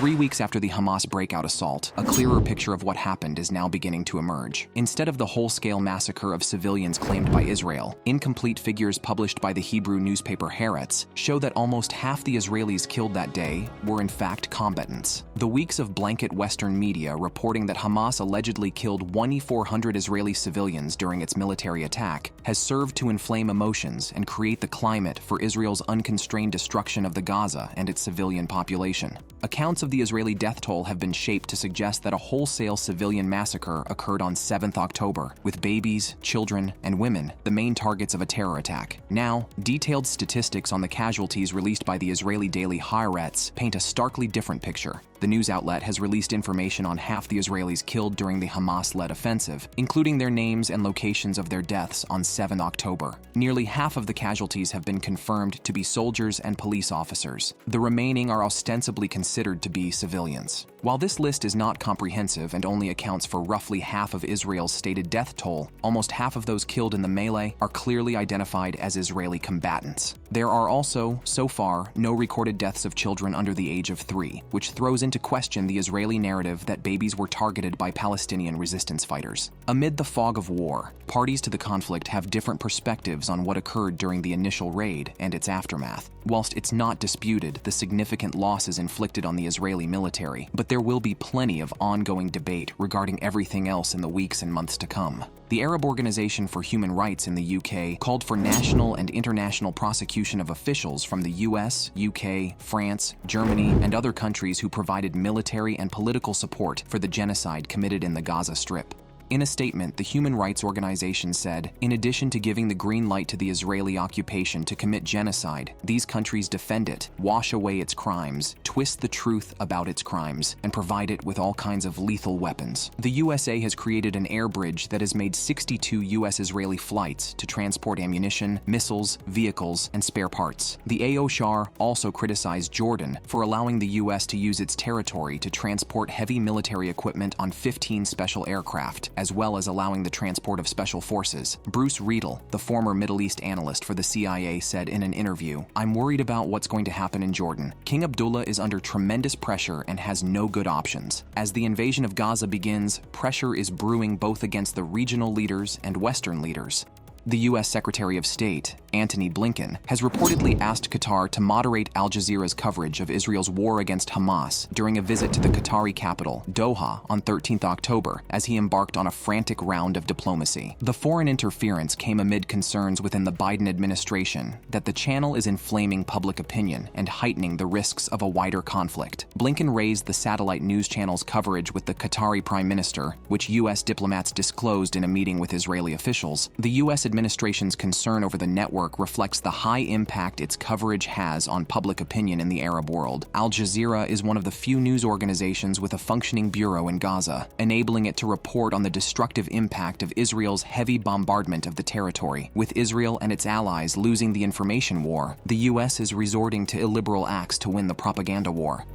3 weeks after the Hamas breakout assault, a clearer picture of what happened is now beginning to emerge. Instead of the whole-scale massacre of civilians claimed by Israel, incomplete figures published by the Hebrew newspaper Haaretz show that almost half the Israelis killed that day were in fact combatants. The weeks of blanket Western media reporting that Hamas allegedly killed 1,400 Israeli civilians during its military attack has served to inflame emotions and create the climate for Israel's unconstrained destruction of the Gaza and its civilian population. Accounts of the Israeli death toll have been shaped to suggest that a wholesale civilian massacre occurred on 7th October, with babies, children, and women the main targets of a terror attack. Now, detailed statistics on the casualties released by the Israeli daily Haaretz paint a starkly different picture. The news outlet has released information on half the Israelis killed during the Hamas-led offensive, including their names and locations of their deaths on 7 October. Nearly half of the casualties have been confirmed to be soldiers and police officers. The remaining are ostensibly considered to be civilians. While this list is not comprehensive and only accounts for roughly half of Israel's stated death toll, almost half of those killed in the melee are clearly identified as Israeli combatants. There are also, so far, no recorded deaths of children under the age of 3, which throws into question the Israeli narrative that babies were targeted by Palestinian resistance fighters. Amid the fog of war, parties to the conflict have different perspectives on what occurred during the initial raid and its aftermath. Whilst it's not disputed the significant losses inflicted on the Israeli military, but there will be plenty of ongoing debate regarding everything else in the weeks and months to come. The Arab Organization for Human Rights in the UK called for national and international prosecution of officials from the US, UK, France, Germany, and other countries who provided military and political support for the genocide committed in the Gaza Strip. In a statement, the human rights organization said, in addition to giving the green light to the Israeli occupation to commit genocide, these countries defend it, wash away its crimes, twist the truth about its crimes, and provide it with all kinds of lethal weapons. The USA has created an air bridge that has made 62 US-Israeli flights to transport ammunition, missiles, vehicles, and spare parts. The AO also criticized Jordan for allowing the US to use its territory to transport heavy military equipment on 15 special aircraft, as well as allowing the transport of special forces. Bruce Riedel, the former Middle East analyst for the CIA, said in an interview, "I'm worried about what's going to happen in Jordan. King Abdullah is under tremendous pressure and has no good options. As the invasion of Gaza begins, pressure is brewing both against the regional leaders and Western leaders." The U.S. Secretary of State, Antony Blinken, has reportedly asked Qatar to moderate Al Jazeera's coverage of Israel's war against Hamas during a visit to the Qatari capital, Doha, on 13th October, as he embarked on a frantic round of diplomacy. The foreign interference came amid concerns within the Biden administration that the channel is inflaming public opinion and heightening the risks of a wider conflict. Blinken raised the satellite news channel's coverage with the Qatari Prime Minister, which U.S. diplomats disclosed in a meeting with Israeli officials. The U.S. administration's concern over the network reflects the high impact its coverage has on public opinion in the Arab world. Al Jazeera is one of the few news organizations with a functioning bureau in Gaza, enabling it to report on the destructive impact of Israel's heavy bombardment of the territory. With Israel and its allies losing the information war, the U.S. is resorting to illiberal acts to win the propaganda war.